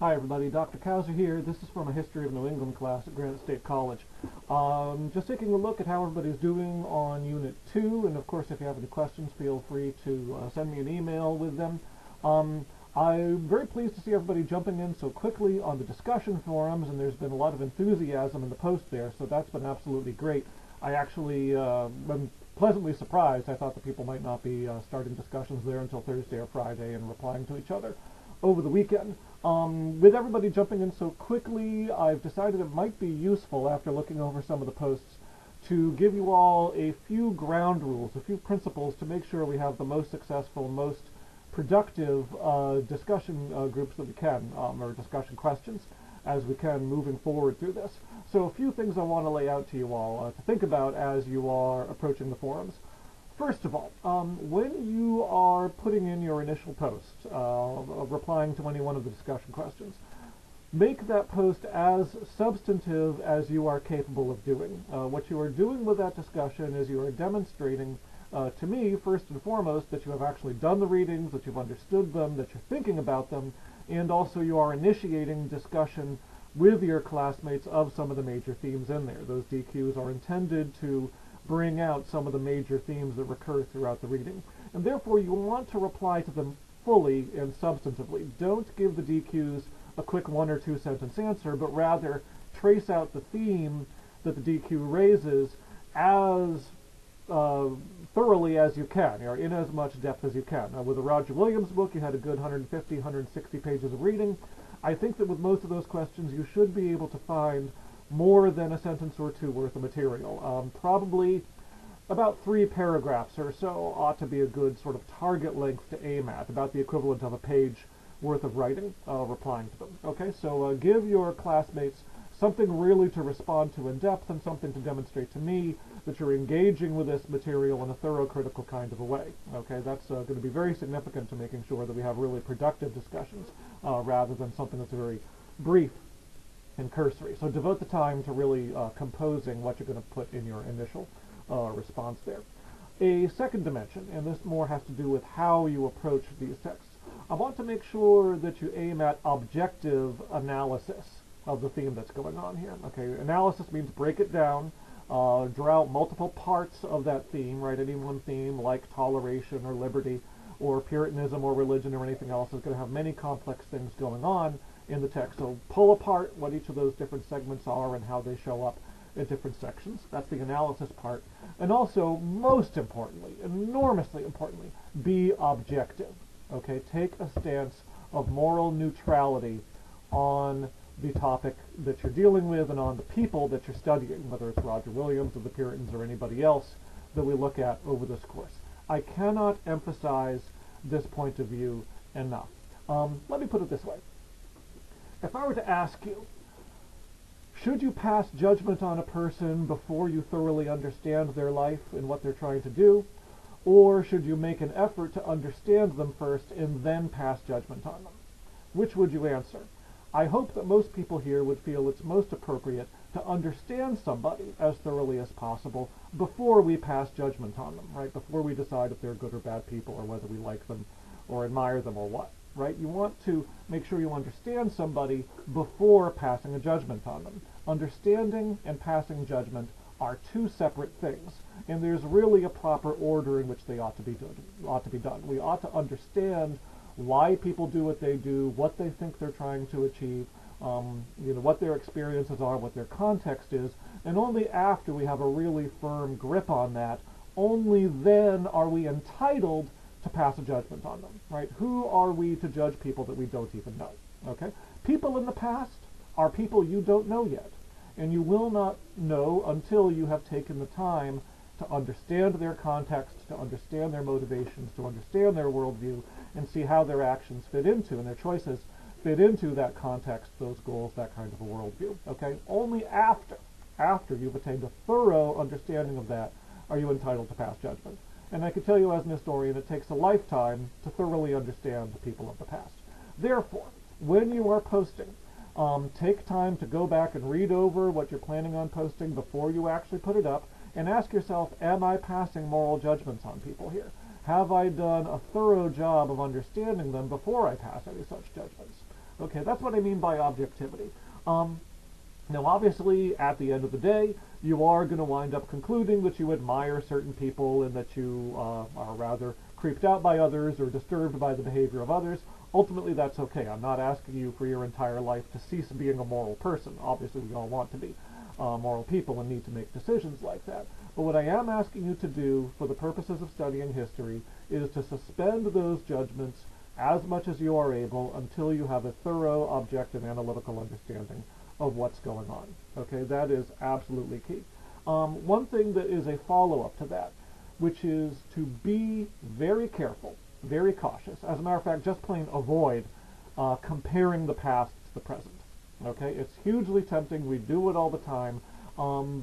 Hi everybody, Dr. Kauser here. This is from a History of New England class at Granite State College. Just taking a look at how everybody's doing on Unit 2, and of course if you have any questions feel free to send me an email with them. I'm very pleased to see everybody jumping in so quickly on the discussion forums, and there's been a lot of enthusiasm in the post there, so that's been absolutely great. I actually am pleasantly surprised. I thought that people might not be starting discussions there until Thursday or Friday and replying to each other over the weekend. With everybody jumping in so quickly, I've decided it might be useful, after looking over some of the posts, to give you all a few ground rules, a few principles to make sure we have the most successful, most productive discussion groups that we can, or discussion questions, as we can moving forward through this. So a few things I want to lay out to you all to think about as you are approaching the forums. First of all, when you are putting in your initial post, replying to any one of the discussion questions, make that post as substantive as you are capable of doing. What you are doing with that discussion is you are demonstrating to me, first and foremost, that you have actually done the readings, that you've understood them, that you're thinking about them, and also you are initiating discussion with your classmates of some of the major themes in there. Those DQs are intended to bring out some of the major themes that recur throughout the reading. And therefore you want to reply to them fully and substantively. Don't give the DQs a quick 1 or 2 sentence answer, but rather trace out the theme that the DQ raises as thoroughly as you can, or in as much depth as you can. Now, with the Roger Williams book, you had a good 150, 160 pages of reading. I think that with most of those questions, you should be able to find more than a sentence or two worth of material. Probably about 3 paragraphs or so ought to be a good sort of target length to aim at, about the equivalent of a page worth of writing, replying to them. Okay, so give your classmates something really to respond to in depth and something to demonstrate to me that you're engaging with this material in a thorough, critical kind of a way. Okay, that's going to be very significant to making sure that we have really productive discussions rather than something that's very brief and cursory. So devote the time to really composing what you're going to put in your initial response there. A second dimension, and this more has to do with how you approach these texts. I want to make sure that you aim at objective analysis of the theme that's going on here. Okay, analysis means break it down, draw out multiple parts of that theme, right? Any one theme, like toleration or liberty or Puritanism or religion or anything else, is going to have many complex things going on in the text. So pull apart what each of those different segments are and how they show up in different sections. That's the analysis part. And also, most importantly, enormously importantly, be objective. Okay, take a stance of moral neutrality on the topic that you're dealing with and on the people that you're studying, whether it's Roger Williams or the Puritans or anybody else that we look at over this course. I cannot emphasize this point of view enough. Let me put it this way. If I were to ask you, should you pass judgment on a person before you thoroughly understand their life and what they're trying to do, or should you make an effort to understand them first and then pass judgment on them? Which would you answer? I hope that most people here would feel it's most appropriate to understand somebody as thoroughly as possible before we pass judgment on them, right? Before we decide if they're good or bad people or whether we like them or admire them or what, right? You want to make sure you understand somebody before passing a judgment on them. Understanding and passing judgment are 2 separate things, and there's really a proper order in which they ought to be done. We ought to understand why people do what they do, what they think they're trying to achieve, what their experiences are, what their context is, and only after we have a really firm grip on that, only then are we entitled to pass a judgment on them, right? Who are we to judge people that we don't even know, okay? People in the past are people you don't know yet, and you will not know until you have taken the time to understand their context, to understand their motivations, to understand their worldview, and see how their actions fit into, and their choices fit into that context, those goals, that kind of a worldview, okay? Only after you've attained a thorough understanding of that are you entitled to pass judgment. And I can tell you as an historian, it takes a lifetime to thoroughly understand the people of the past. Therefore, when you are posting, take time to go back and read over what you're planning on posting before you actually put it up, and ask yourself, am I passing moral judgments on people here? Have I done a thorough job of understanding them before I pass any such judgments? Okay, that's what I mean by objectivity. Now, obviously, at the end of the day, you are going to wind up concluding that you admire certain people and that you are rather creeped out by others or disturbed by the behavior of others. Ultimately, that's okay. I'm not asking you for your entire life to cease being a moral person. Obviously, we all want to be moral people and need to make decisions like that. But what I am asking you to do for the purposes of studying history is to suspend those judgments as much as you are able until you have a thorough, objective, analytical understanding of what's going on. Okay, that is absolutely key. One thing that is a follow-up to that, which is to be very careful, very cautious. As a matter of fact, just plain avoid comparing the past to the present. Okay, it's hugely tempting. We do it all the time,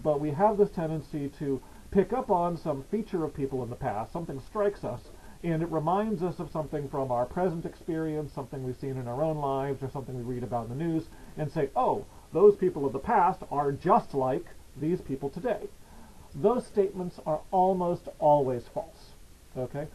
but we have this tendency to pick up on some feature of people in the past. Something strikes us, and it reminds us of something from our present experience, something we've seen in our own lives, or something we read about in the news, and say, oh, those people of the past are just like these people today. Those statements are almost always false. Okay?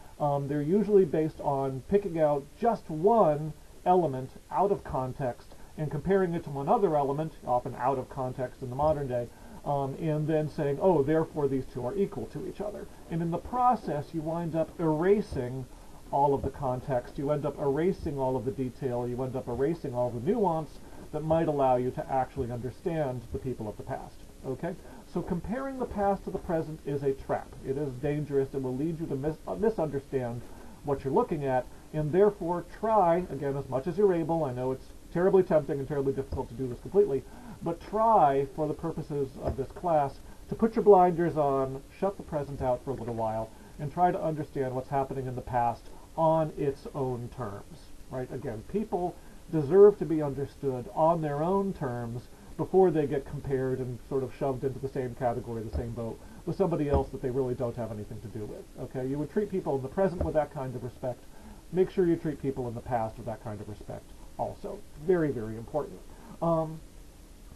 They're usually based on picking out just one element out of context and comparing it to one other element, often out of context in the modern day, and then saying, oh, therefore these two are equal to each other. And in the process, you wind up erasing all of the context, you end up erasing all of the detail, you end up erasing all the nuance that might allow you to actually understand the people of the past. Okay? So comparing the past to the present is a trap. It is dangerous. It will lead you to misunderstand what you're looking at, and therefore try, again, as much as you're able. I know it's terribly tempting and terribly difficult to do this completely, but try, for the purposes of this class, to put your blinders on, shut the present out for a little while, and try to understand what's happening in the past on its own terms. Right? Again, people deserve to be understood on their own terms before they get compared and sort of shoved into the same category, the same boat, with somebody else that they really don't have anything to do with. Okay? You would treat people in the present with that kind of respect. Make sure you treat people in the past with that kind of respect also. Very, very important.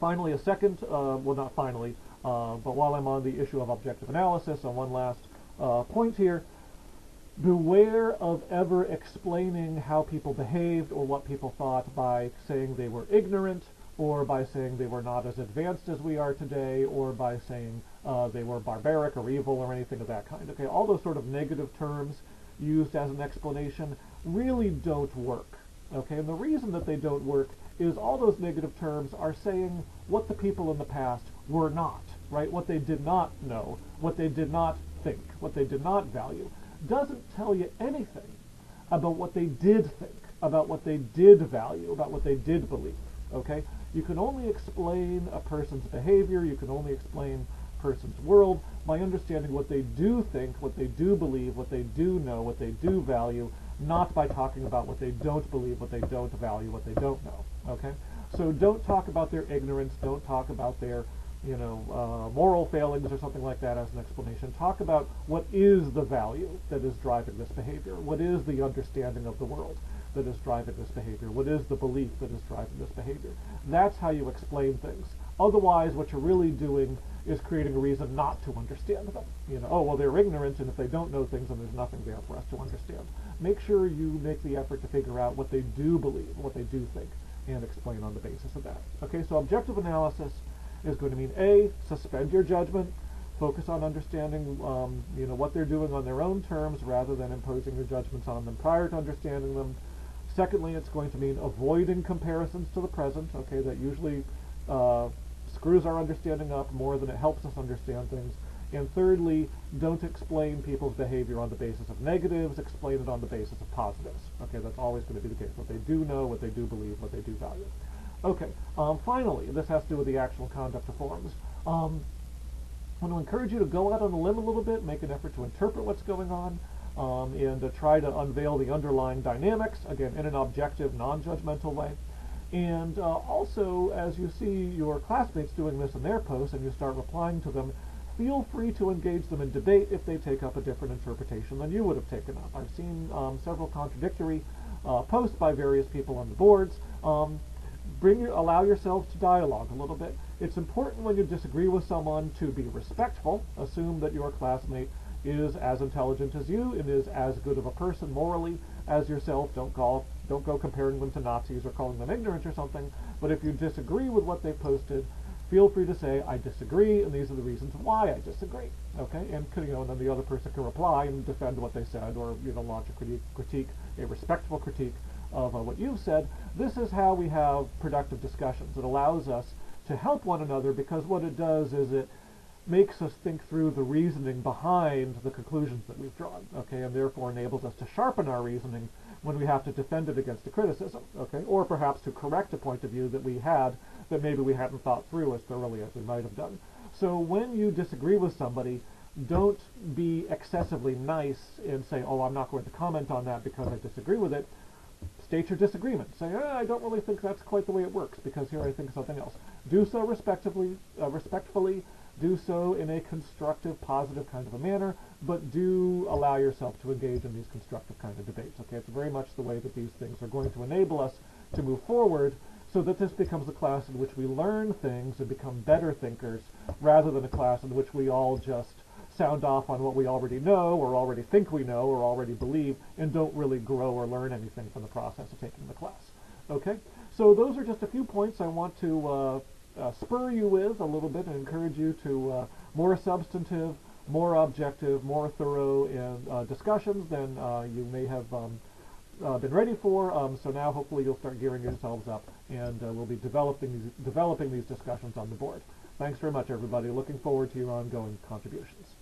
Finally, a second, well, not finally, but while I'm on the issue of objective analysis, on one last point here, beware of ever explaining how people behaved or what people thought by saying they were ignorant, or by saying they were not as advanced as we are today, or by saying they were barbaric or evil or anything of that kind. Okay, all those sort of negative terms used as an explanation really don't work. Okay, and the reason that they don't work is all those negative terms are saying what the people in the past were not, right? What they did not know, what they did not think, what they did not value. Doesn't tell you anything about what they did think, about what they did value, about what they did believe. Okay? You can only explain a person's behavior, you can only explain a person's world by understanding what they do think, what they do believe, what they do know, what they do value, not by talking about what they don't believe, what they don't value, what they don't know. Okay? So don't talk about their ignorance, don't talk about their moral failings or something like that as an explanation. Talk about what is the value that is driving this behavior, what is the understanding of the world that is driving this behavior, what is the belief that is driving this behavior. That's how you explain things. Otherwise, what you're really doing is creating a reason not to understand them. Oh, well, they're ignorant, and if they don't know things, then there's nothing there for us to understand. Make sure you make the effort to figure out what they do believe, what they do think, and explain on the basis of that. Okay, so objective analysis is going to mean A, suspend your judgment, focus on understanding what they're doing on their own terms rather than imposing your judgments on them prior to understanding them. Secondly, it's going to mean avoiding comparisons to the present. Okay, that usually screws our understanding up more than it helps us understand things. And thirdly, don't explain people's behavior on the basis of negatives, explain it on the basis of positives. Okay, that's always going to be the case. What they do know, what they do believe, what they do value. Okay, finally, this has to do with the actual conduct of forums. I want to encourage you to go out on a limb a little bit, make an effort to interpret what's going on, and to try to unveil the underlying dynamics, again, in an objective, non-judgmental way. And also, as you see your classmates doing this in their posts and you start replying to them, feel free to engage them in debate if they take up a different interpretation than you would have taken up. I've seen several contradictory posts by various people on the boards. Allow yourselves to dialogue a little bit. It's important when you disagree with someone to be respectful. Assume that your classmate is as intelligent as you and is as good of a person morally as yourself. Don't call Don't go comparing them to Nazis or calling them ignorant or something, but if you disagree with what they posted, feel free to say, I disagree, and these are the reasons why I disagree, okay? And, and then the other person can reply and defend what they said, or, launch a critique, a respectful critique of what you've said. This is how we have productive discussions. It allows us to help one another, because what it does is it makes us think through the reasoning behind the conclusions that we've drawn, okay, and therefore enables us to sharpen our reasoning when we have to defend it against a criticism, okay, or perhaps to correct a point of view that we had that maybe we hadn't thought through as thoroughly as we might have done. So when you disagree with somebody, don't be excessively nice and say, oh, I'm not going to comment on that because I disagree with it. State your disagreement. Say, I don't really think that's quite the way it works, because here I think something else. Do so respectfully, do so in a constructive, positive kind of a manner, but do allow yourself to engage in these constructive kind of debates. Okay, it's very much the way that these things are going to enable us to move forward, so that this becomes a class in which we learn things and become better thinkers, rather than a class in which we all just sound off on what we already know, or already think we know, or already believe, and don't really grow or learn anything from the process of taking the class. Okay, so those are just a few points I want to spur you with a little bit and encourage you to more substantive, more objective, more thorough in discussions than you may have been ready for. So now hopefully you'll start gearing yourselves up, and we'll be developing these discussions on the board. Thanks very much, everybody. Looking forward to your ongoing contributions.